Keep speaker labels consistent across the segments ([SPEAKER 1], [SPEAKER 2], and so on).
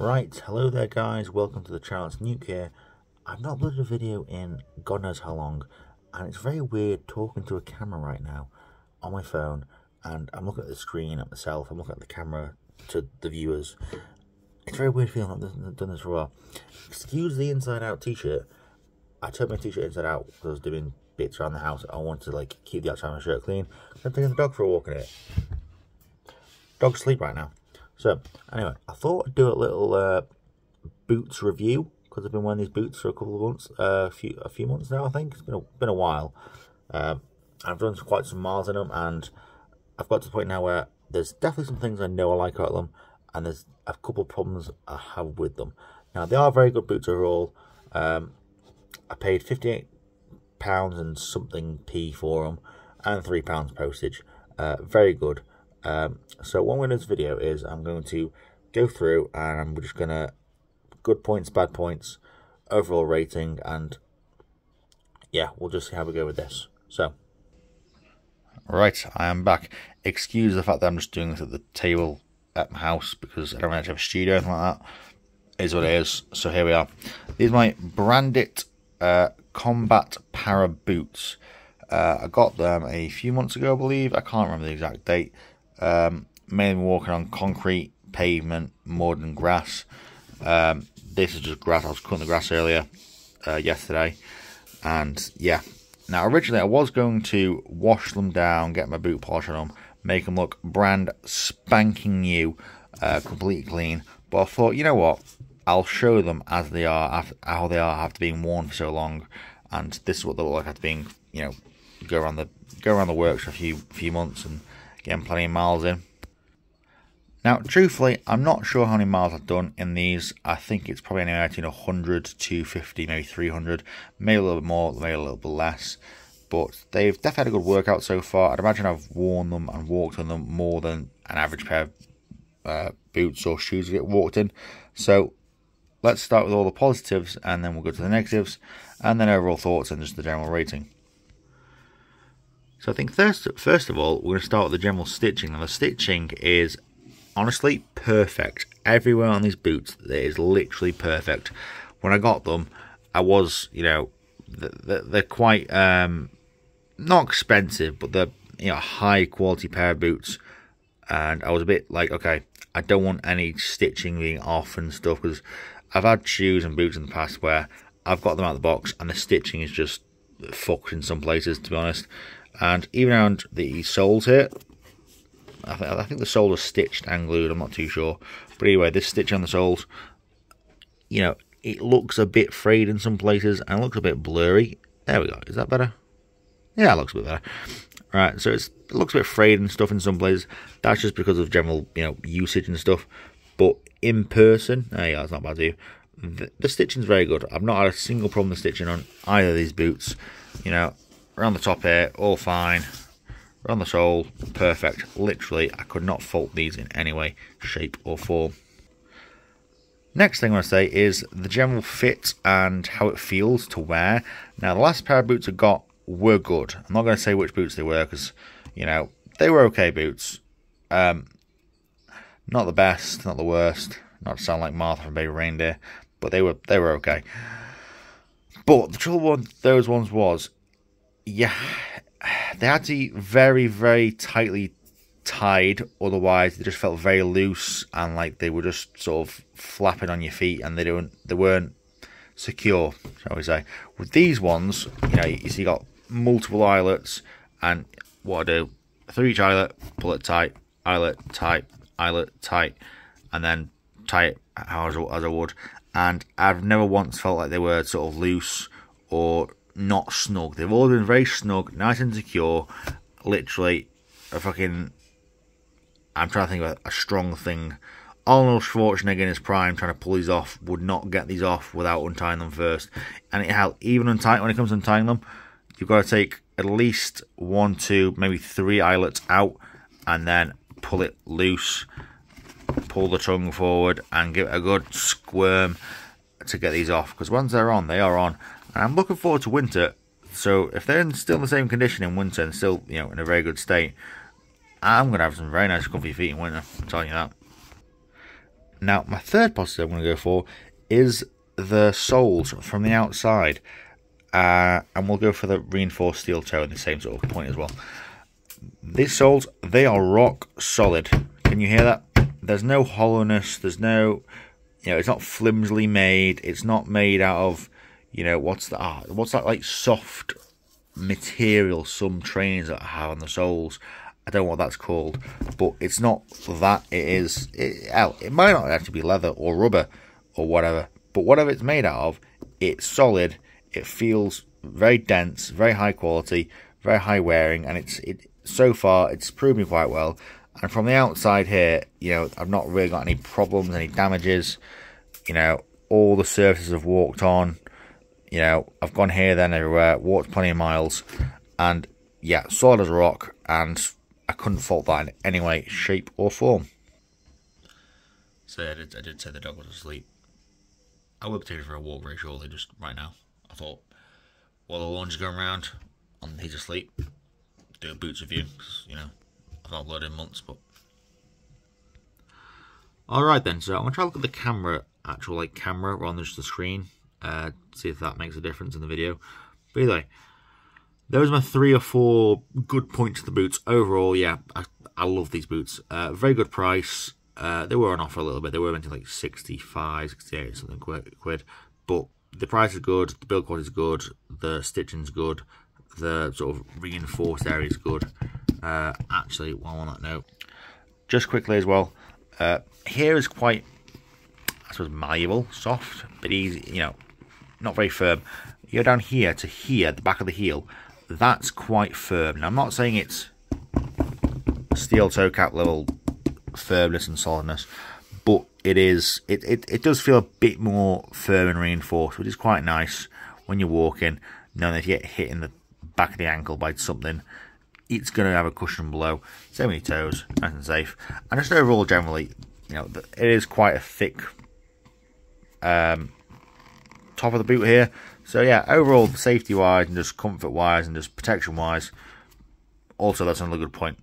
[SPEAKER 1] Right, hello there guys, welcome to the channel, it's Nuke here. I've not uploaded a video in God knows how long, and it's very weird talking to a camera right now on my phone, and I'm looking at the screen at myself, I'm looking at the camera to the viewers. It's a very weird feeling, I've done this for a while. Excuse the inside out t-shirt. I turned my t-shirt inside out because I was doing bits around the house. I wanted to keep the outside of my shirt clean. I'm taking the dog for a walk in it. Dog's asleep right now. So, anyway, I thought I'd do a little boots review, because I've been wearing these boots for a couple of months, a few months now, I think. It's been a while. I've done quite some miles in them, and I've got to the point now where there's definitely some things I know I like about them, and there's a couple of problems I have with them. Now, they are very good boots overall. I paid £58 and something P for them, and £3 postage. Very good. So what I'm going to do in this video is I'm going to go through and I'm just going to good points, bad points, overall rating, and yeah, we'll just see how we go with this. So, right, I am back. Excuse the fact that I'm just doing this at the table at my house because I don't actually have a studio or anything like that. It is what it is. So here we are. These are my Brandit Combat Para boots. I got them a few months ago, I believe. I can't remember the exact date. Mainly walking on concrete, pavement, mud and grass. This is just grass. I was cutting the grass earlier, yesterday, and yeah. Now originally I was going to wash them down, get my boot polish on them, make them look brand spanking new, completely clean. But I thought, you know what? I'll show them as they are, how they are after being worn for so long, and this is what they look like after being, you know, go around the works for a few months and getting plenty of miles in. Now, truthfully, I'm not sure how many miles I've done in these. I think it's probably anywhere between 100, 250, maybe 300, maybe a little bit more, maybe a little bit less. But they've definitely had a good workout so far. I'd imagine I've worn them and walked on them more than an average pair of boots or shoes to get walked in. So let's start with all the positives, and then we'll go to the negatives, and then overall thoughts and just the general rating. So I think first of all, we're going to start with the general stitching. Now the stitching is honestly perfect. Everywhere on these boots, it is literally perfect. When I got them, I was, you know, they're quite, not expensive, but they're, you know, high quality pair of boots. And I was a bit like, okay, I don't want any stitching being off and stuff, because I've had shoes and boots in the past where I've got them out of the box and the stitching is just fucked in some places, to be honest. And even around the soles here, I think the soles are stitched and glued, I'm not too sure. But anyway, this stitch on the soles, you know, it looks a bit frayed in some places and looks a bit blurry. There we go, is that better? Yeah, it looks a bit better. Right, so it looks a bit frayed and stuff in some places. That's just because of general, you know, usage and stuff. But in person, there you go, it's not bad to you. The stitching's very good. I've not had a single problem with stitching on either of these boots. You know, around the top here, all fine. Around the sole, perfect. Literally, I could not fault these in any way, shape or form. Next thing I want to say is the general fit and how it feels to wear. Now, the last pair of boots I got were good. I'm not going to say which boots they were because, you know, they were okay boots. Not the best, not the worst. Not to sound like Martha from Baby Reindeer, but they were okay. But the trouble with those ones was, yeah, they had to be very, very tightly tied, otherwise they just felt very loose and like they were just sort of flapping on your feet, and they weren't secure, shall we say. With these ones, you know, you see you got multiple eyelets, and what I do, through each eyelet, pull it tight, eyelet tight, and then tie it as I would. And I've never once felt like they were sort of loose or not snug. They've all been very snug, nice and secure. Literally, I'm trying to think of a strong thing. Arnold Schwarzenegger in his prime trying to pull these off would not get these off without untying them first. And even when it comes to untying them, you've got to take at least 1, 2, maybe 3 eyelets out, and then pull it loose. Pull the tongue forward and give it a good squirm to get these off, because once they're on, they are on. And I'm looking forward to winter, so if they're still in the same condition in winter and still, you know, in a very good state, I'm going to have some very nice comfy feet in winter, I'm telling you that. Now, my third positive I'm going to go for is the soles from the outside. And we'll go for the reinforced steel toe in the same sort of point as well. These soles, they are rock solid. Can you hear that? There's no hollowness. There's no, it's not flimsily made. It's not made out of, what's that like soft material some trainers that have on the soles. I don't know what that's called, but it's not that. It might not actually be leather or rubber or whatever, but whatever it's made out of, it's solid. It feels very dense, very high quality, very high wearing, and so far it's proved me quite well. And from the outside here, I've not really got any problems, any damages. All the surfaces I've walked on. I've gone here, then everywhere, walked plenty of miles, and yeah, solid as a rock, and I couldn't fault that in any way, shape, or form. So I did say the dog was asleep. I will be taking her for a walk very shortly, just right now. I thought, while the launch is going around, and he's asleep, do a boots review, because, I've not uploaded in months, but... Alright then, so I'm going to try to look at the camera, actual camera, rather than just the screen, see if that makes a difference in the video. But anyway, those are my 3 or 4 good points to the boots. Overall, yeah, I love these boots. Very good price. They were on offer a little bit. They were meant to like 65, 68, something quid. But the price is good, the build quality is good, the stitching's good, the sort of reinforced area is good. Actually, while on that note, just quickly as well, here is quite, I suppose, malleable, soft, but easy, not very firm. You go down here to here, the back of the heel, that's quite firm. Now, I'm not saying it's steel toe cap level firmness and solidness, but it does feel a bit more firm and reinforced, which is quite nice when you're walking, knowing that if you get hit in the back of the ankle by something, it's going to have a cushion below. Same with your toes, nice and safe. And just overall, generally, it is quite a thick top of the boot here. So yeah, overall, safety wise and just comfort wise and just protection wise, also that's another good point.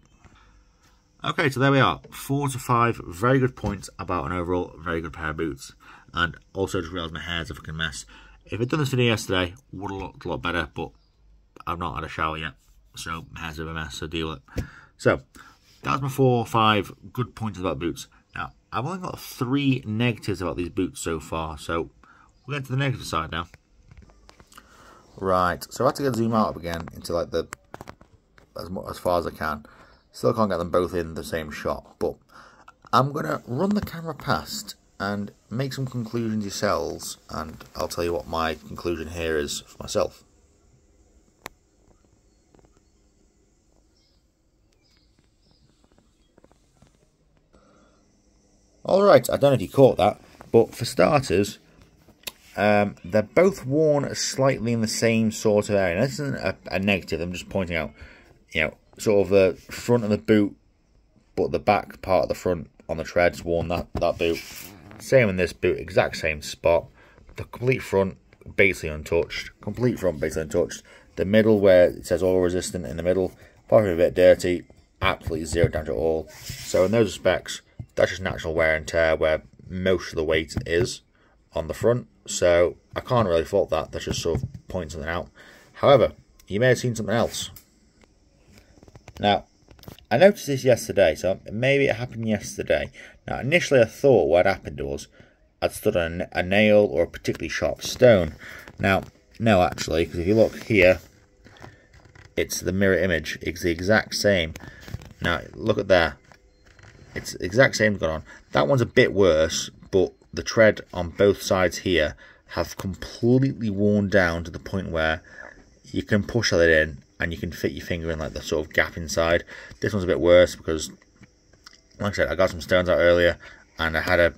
[SPEAKER 1] Okay, so there we are, 4 to 5 very good points about an overall very good pair of boots. And also just realised my hair's a fucking mess. If I'd done this video yesterday, would have looked a lot better, but I've not had a shower yet, so my hair's a bit of a mess, so deal with it. So, that's my 4 or 5 good points about boots. Now, I've only got 3 negatives about these boots so far, so we'll get to the negative side now. Right, so I have to zoom out again into like as far as I can. Still can't get them both in the same shot, but I'm going to run the camera past and make some conclusions yourselves, and I'll tell you what my conclusion here is for myself. Alright, I don't know if you caught that, but for starters, they're both worn slightly in the same sort of area. Now, this isn't a negative, I'm just pointing out, sort of the front of the boot, but the back part of the front on the tread's worn that boot. Same in this boot, exact same spot. The complete front, basically untouched. Complete front, basically untouched. The middle, where it says oil resistant in the middle, probably a bit dirty, absolutely zero damage at all. So in those respects, that's just natural wear and tear where most of the weight is on the front. So I can't really fault that. That's just sort of pointing something out. However, you may have seen something else. Now, I noticed this yesterday, so maybe it happened yesterday. Now, initially I thought what had happened was I'd stood on a nail or a particularly sharp stone. Now, no, actually, because if you look here, it's the mirror image. It's the exact same. Now, look at there. It's the exact same going on. That one's a bit worse, but the tread on both sides here have completely worn down to the point where you can push it in and you can fit your finger in like the sort of gap inside. This one's a bit worse because, like I said, I got some stones out earlier and I had a,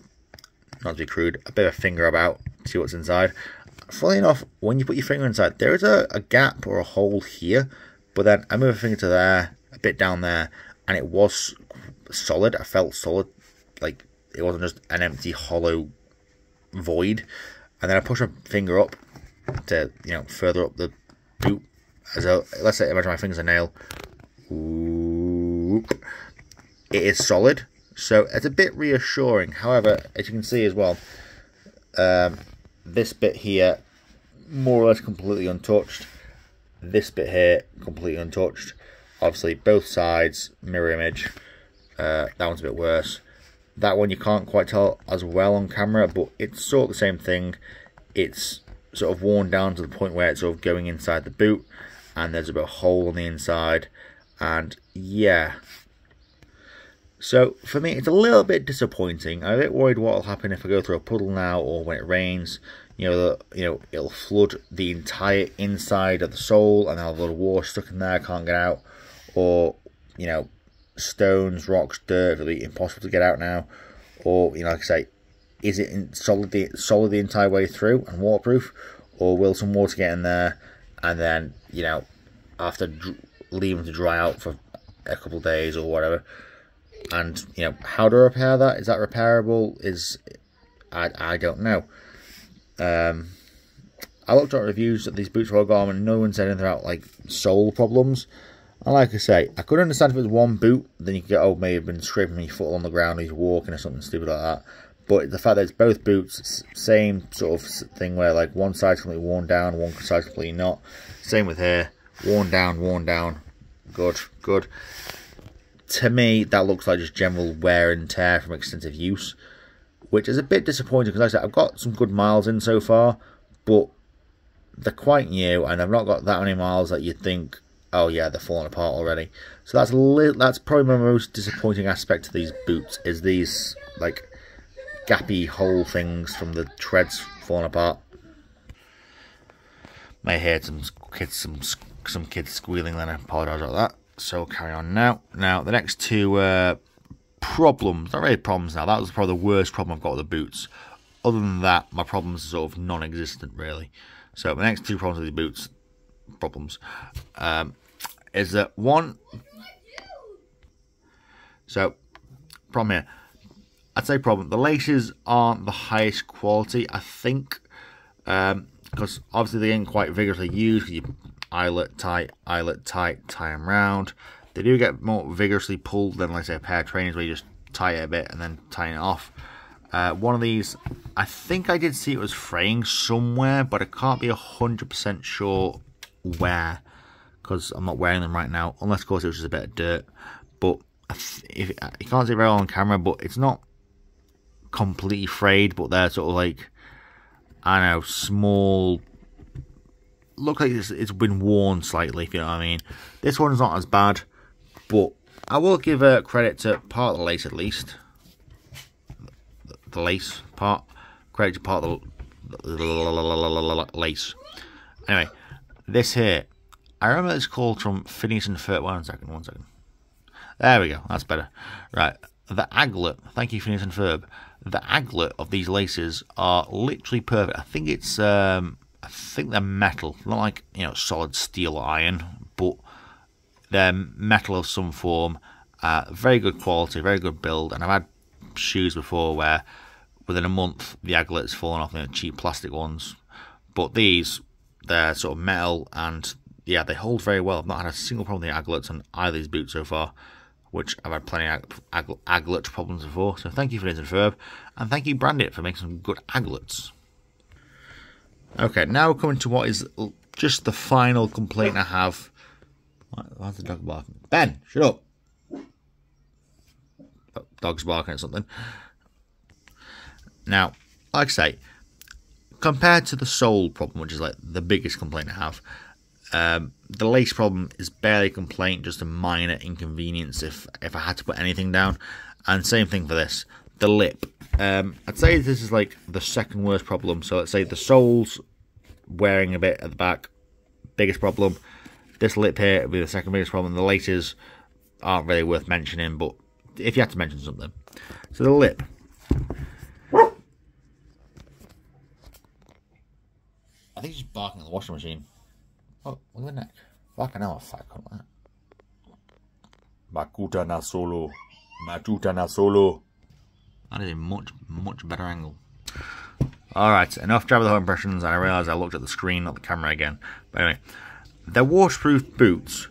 [SPEAKER 1] not to be crude, a bit of a finger about to see what's inside. Funnily enough, when you put your finger inside, there is a gap or a hole here, but then I move a finger to there, a bit down there, and it was solid. I felt solid, like it wasn't just an empty hollow void. And then I push my finger up to, further up the boot. As a, let's say, imagine my finger's a nail. Ooh. It is solid, So it's a bit reassuring. However, as you can see as well, this bit here, more or less completely untouched. This bit here, completely untouched. Obviously, both sides, mirror image. That one's a bit worse. That one you can't quite tell as well on camera, but it's sort of the same thing. It's sort of worn down to the point where it's sort of going inside the boot, and there's a bit of a hole on the inside, and yeah. So for me, it's a little bit disappointing. I'm a bit worried what will happen if I go through a puddle now, or when it rains. It'll flood the entire inside of the sole, and I'll have a lot of water stuck in there. I can't get out, or stones, rocks, dirt. It'll be impossible to get out now. Or like I say, is it solid the entire way through and waterproof, or will some water get in there, and then have to leave them to dry out for a couple of days or whatever? And how to repair that? Is that repairable? I don't know. I looked at reviews that these boots were all gone, and no one said anything about like sole problems. And like I say, I could understand if it was one boot, then you could get, oh, maybe you've been scraping your foot on the ground or you're walking or something stupid like that. But the fact that it's both boots, same sort of thing where like one side's completely worn down, one side's completely not. Same with here, worn down. Good. To me, that looks like just general wear and tear from extensive use, which is a bit disappointing because, like I said, I've got some good miles in so far, but they're quite new, and I've not got that many miles that you'd think, oh yeah, they're falling apart already. So that's probably my most disappointing aspect of these boots, is these like gappy hole things from the treads falling apart. May hear some kids squealing, then I apologise about that. So carry on now. Now the next two problems, not really problems now, that was probably the worst problem I've got with the boots. Other than that, my problems are sort of non-existent really. So the next two problems with the boots, is that one, so problem here, I'd say problem, the laces aren't the highest quality, I think, because obviously they ain't quite vigorously used. You eyelet tight, tie them round. They do get more vigorously pulled than, like say, a pair of trainers where you just tie it a bit and then tie it off. One of these, I think I did see it was fraying somewhere, but I can't be 100% sure where, because I'm not wearing them right now, unless of course it was just a bit of dirt. But if you can't see it very well on camera, but it's not completely frayed, but they're sort of like, I don't know, small, look like it's been worn slightly, if you know what I mean. This one's not as bad, but I will give credit to part of the lace at least. The lace part. Credit to part of the lace. Anyway, this here, I remember it's called from Phineas and Ferb. One second. There we go, that's better. Right, the aglet, thank you Phineas and Ferb. The aglet of these laces are literally perfect. I think it's I think they're metal, not like solid steel or iron, but they're metal of some form. Very good quality, very good build, and I've had shoes before where within a month the aglet's fallen off, cheap plastic ones, but these, they're sort of metal, and yeah, they hold very well. I've not had a single problem with the aglets on either of these boots so far, which I've had plenty of aglet problems before. So thank you for this, Ferb, and thank you Brandit for making some good aglets. Okay, now we're coming to what is just the final complaint I have. Why's the dog barking? Ben, shut up! Oh, dog's barking at something. Now, like I say, compared to the sole problem, which is like the biggest complaint I have, the lace problem is barely a complaint, just a minor inconvenience if I had to put anything down. And same thing for this, the lip. I'd say this is like the second worst problem. So let's say the sole's wearing a bit at the back, biggest problem. This lip here would be the second biggest problem. The laces aren't really worth mentioning, but if you had to mention something. So the lip. I think she's barking at the washing machine. Oh, look at the neck. Fucking hell, a fat cunt like that. Makuta na solo. Matuta na solo. That is a much better angle. Alright, enough Jabba the Hutt impressions, and I realised I looked at the screen, not the camera again. But anyway, they're waterproof boots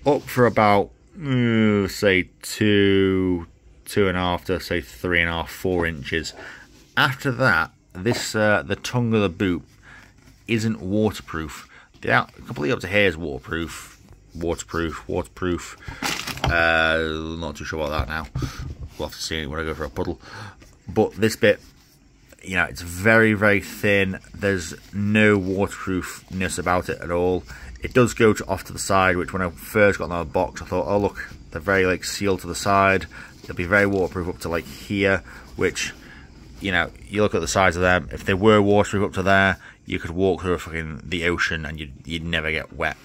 [SPEAKER 1] up for about, say, 2 2.5 to say 3.5, 4 inches. After that, this the tongue of the boot isn't waterproof. Completely up to here is waterproof. Not too sure about that now. We'll have to see it when I go for a puddle. But this bit, you know, it's very, very thin. There's no waterproofness about it at all. It does go off to the side, which when I first got them out of the box, I thought, oh look, they're very like sealed to the side. They'll be very waterproof up to like here, which, you know, you look at the size of them. If they were waterproof up to there, you could walk through the ocean and you'd never get wet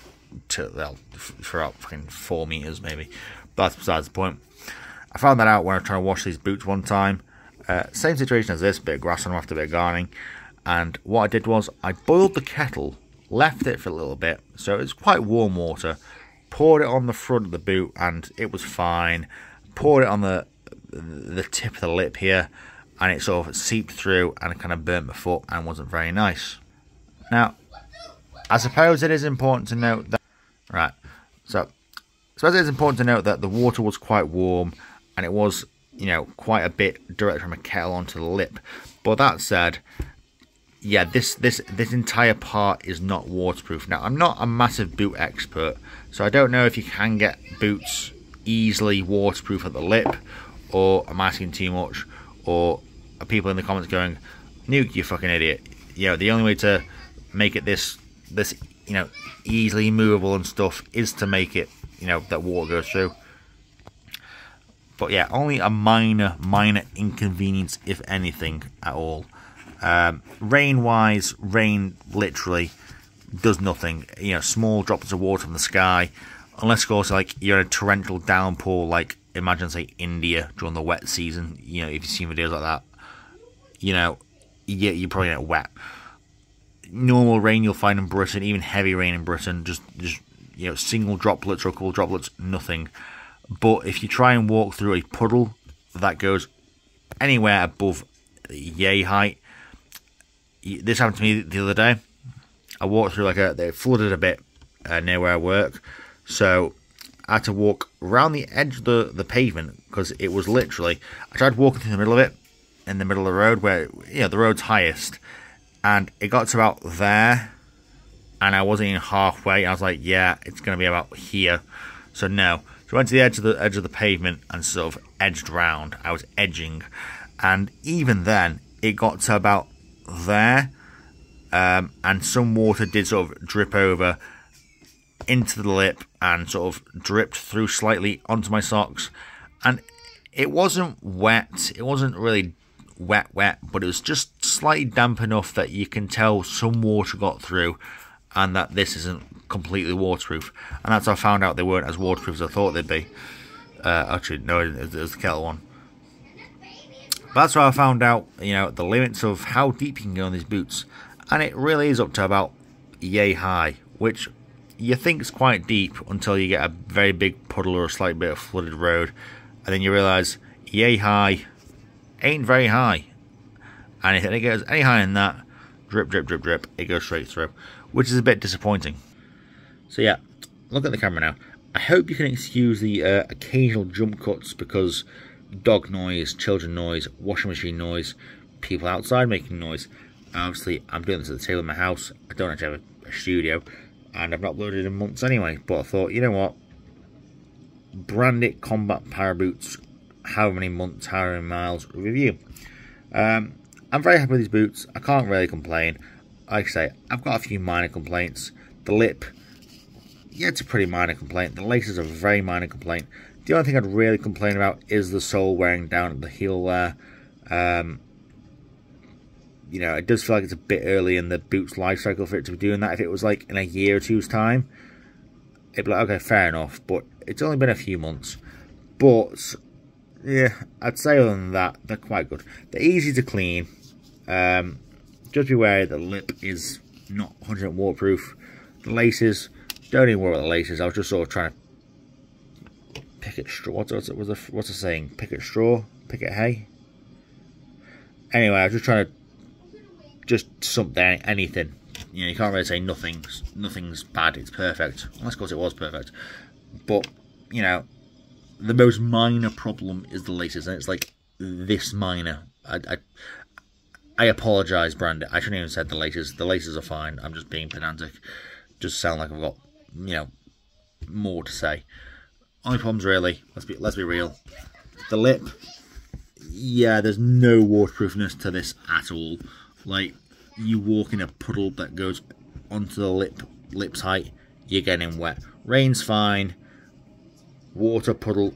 [SPEAKER 1] for about fucking 4 meters maybe. But that's besides the point. I found that out when I was trying to wash these boots one time. Same situation as this, bit of grass on them after a bit of gardening. And what I did was I boiled the kettle, left it for a little bit, so it was quite warm water, poured it on the front of the boot and it was fine. Poured it on the tip of the lip here, and it sort of seeped through and kind of burnt my foot and wasn't very nice. Now, I suppose it is important to note that, right, so I suppose it is important to note that the water was quite warm and it was, you know, quite a bit direct from a kettle onto the lip. But that said, yeah, this entire part is not waterproof. Now, I'm not a massive boot expert, so I don't know if you can get boots easily waterproof at the lip, or I'm asking too much, or are people in the comments going, Nuke, you fucking idiot. You know, the only way to make it this you know, easily movable and stuff is to make it, you know, that water goes through. But yeah, only a minor inconvenience, if anything at all. Rain-wise, rain literally does nothing. You know, small droplets of water from the sky, unless of course like you're in a torrential downpour, like imagine say India during the wet season. You know, if you've seen videos like that, you know, you probably get wet. Normal rain you'll find in Britain, even heavy rain in Britain, just you know, single droplets or a couple droplets, nothing. But if you try and walk through a puddle that goes anywhere above yay height, this happened to me the other day. I walked through they flooded a bit near where I work, so I had to walk around the edge of the pavement, because it was literally, I tried walking through the middle of it, in the middle of the road where, you know, the road's highest, and it got to about there, and I wasn't even halfway. I was like, yeah, it's going to be about here, so no. So I went to the edge of the pavement and sort of edged round. I was edging, and even then, it got to about there, and some water did sort of drip over into the lip and sort of dripped through slightly onto my socks. And it wasn't wet, it wasn't really wet, but it was just slightly damp enough that you can tell some water got through and that this isn't completely waterproof. And that's how I found out they weren't as waterproof as I thought they'd be. Actually, no, it was the kettle one. But that's how I found out, you know, the limits of how deep you can go on these boots. And it really is up to about yay high, which you think is quite deep until you get a very big puddle or a slight bit of flooded road. And then you realise yay high ain't very high. And if it goes any higher than that, drip, drip, drip, drip, it goes straight through, which is a bit disappointing. So yeah, look at the camera now. I hope you can excuse the occasional jump cuts, because dog noise, children noise, washing machine noise, people outside making noise. Obviously, I'm doing this at the table in my house. I don't actually have a studio, and I've not uploaded in months anyway. But I thought, you know what? Brandit Combat Power Boots, how many months, how many miles review. I'm very happy with these boots. I can't really complain. Like I say, I've got a few minor complaints. The lip, yeah, it's a pretty minor complaint. The laces are a very minor complaint. The only thing I'd really complain about is the sole wearing down at the heel there. You know, it does feel like it's a bit early in the boot's life cycle for it to be doing that. If it was like in a year or two's time, it'd be like, okay, fair enough. But it's only been a few months. But yeah, I'd say other than that, they're quite good. They're easy to clean. Just be wary the lip is not 100% waterproof. The laces, don't even worry about the laces. I was just sort of trying to pick at straw. What's the saying? Pick at straw? Pick at hay? Anyway, I was just trying to something, anything. You know, you can't really say nothing's bad, it's perfect. Unless, of course, it was perfect. But, you know, the most minor problem is the laces, and it's like this minor. I apologise, Brandit. I shouldn't even have said the laces. The laces are fine. I'm just being pedantic. Just sound like I've got, you know, more to say. Only problems really. Let's be real. The lip. Yeah, there's no waterproofness to this at all. Like, you walk in a puddle that goes onto the lip's height, you're getting wet. Rain's fine. Water puddle,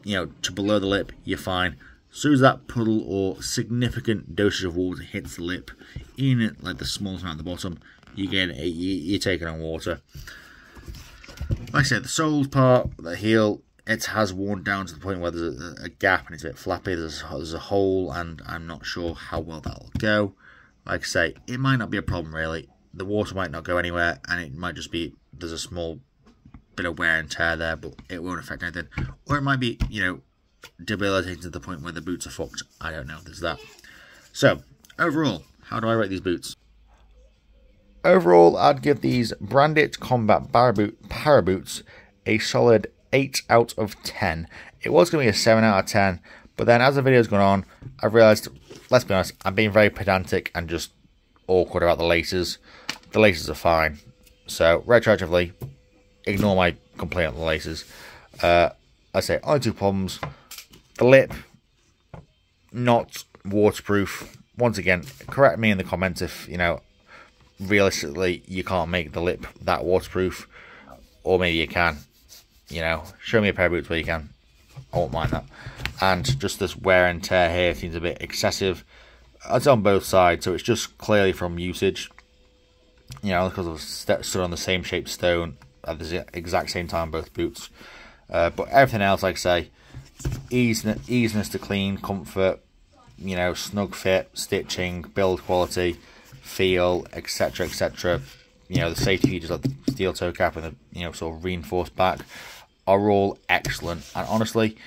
[SPEAKER 1] you know, to below the lip, you're fine. As soon as that puddle or significant dosage of water hits the lip, even at like the smallest amount at the bottom, you're taking on water. Like I said, the soles part, the heel, it has worn down to the point where there's a gap and it's a bit flappy. There's a hole, and I'm not sure how well that'll go. Like I say, it might not be a problem really. The water might not go anywhere, and it might just be there's a small bit of wear and tear there, but it won't affect anything. Or it might be, you know, debilitating to the point where the boots are fucked. I don't know. There's that. So overall, how do I rate these boots? Overall, I'd give these Brandit Combat Para Boots a solid 8 out of 10. It was going to be a 7 out of 10, but then as the video's gone on, I've realised, let's be honest, I'm being very pedantic and just awkward about the laces. The laces are fine. So, retroactively, ignore my complaint on the laces. I say, only two problems. The lip, not waterproof. Once again, correct me in the comments if, you know, realistically, you can't make the lip that waterproof. Or maybe you can. You know, show me a pair of boots where you can. I won't mind that. And just this wear and tear here seems a bit excessive. It's on both sides, so it's just clearly from usage. You know, because I've stood on the same shaped stone at the exact same time, both boots. But everything else, like I say, easiness to clean, comfort, you know, snug fit, stitching, build quality, feel, etc., etc. You know, the safety features like the steel toe cap and the, you know, sort of reinforced back are all excellent. And honestly,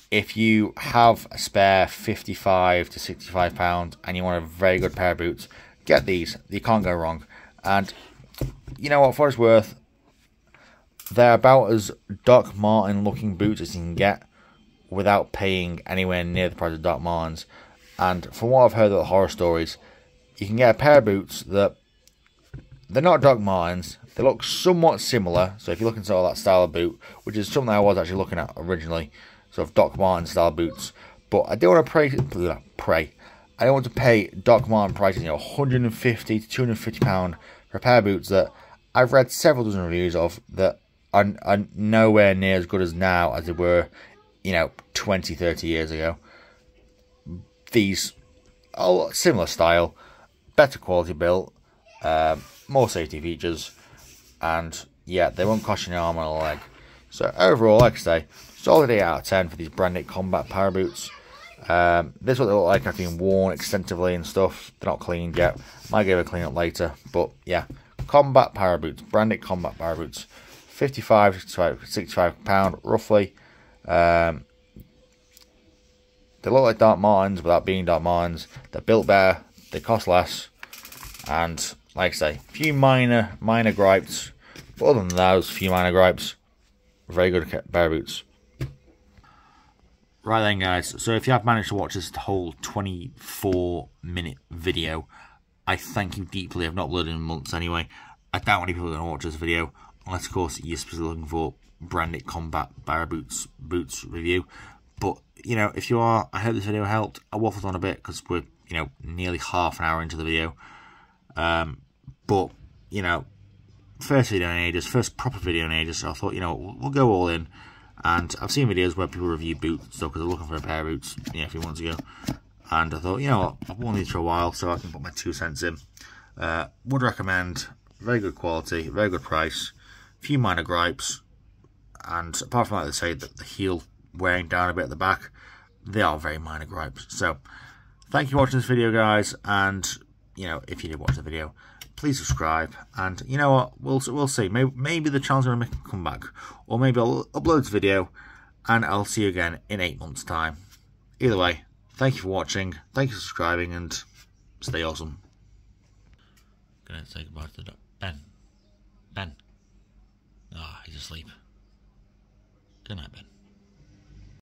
[SPEAKER 1] if you have a spare £55 to £65 and you want a very good pair of boots, get these. You can't go wrong. And you know what, for what it's worth, they're about as Doc Martin looking boots as you can get without paying anywhere near the price of Doc Martens. And from what I've heard of the horror stories, you can get a pair of boots that they're not Doc Martens. They look somewhat similar. So if you're looking for that style of boot, which is something I was actually looking at originally, sort of Doc Marten style boots. But I don't want to I don't want to pay Doc Marten prices, you know, £150 to £250 for a pair of boots that I've read several dozen reviews of that are nowhere near as good as now as they were, you know, 20, 30 years ago. These are similar style, better quality built, more safety features, and yeah, they won't cost you an arm and a leg. So overall, like I say, solid 8 out of 10 for these Brandit Combat Para Boots. This is what they look like after being worn extensively and stuff. They're not cleaned yet. Might give a clean up later, but yeah, Combat Para Boots, Brandit Combat Para Boots, £55 to £65 roughly. They look like Doc Martens without being Doc Martens. They're built better, they cost less, and like I say, a few minor gripes, but other than those few minor gripes, very good pair of boots. Right then, guys, so if you have managed to watch this whole 24-minute video, I thank you deeply. I've not uploaded in months anyway. I doubt many people are going to watch this video, unless of course you're specifically looking for Brandit Combat Para Boots review. But, you know, if you are, I hope this video helped. I waffled on a bit because we're, you know, nearly half an hour into the video. But, you know, first video in ages, first proper video in ages, so I thought, you know, we'll go all in. And I've seen videos where people review boots and stuff because they're looking for a pair of boots, yeah, a few months ago. And I thought, you know what, I've worn these for a while, so I can put my 2 cents in. Would recommend, very good quality, very good price, few minor gripes. And apart from that, they say that the heel wearing down a bit at the back, they are very minor gripes. So, thank you for watching this video, guys. And, you know, if you did watch the video, please subscribe. And you know what, we'll see. Maybe the channel's going to make a comeback. Or maybe I'll upload this video and I'll see you again in 8 months' time. Either way, thank you for watching, thank you for subscribing, and stay awesome. Gonna say goodbye to Ben. Ah, he's asleep. Good night, Ben.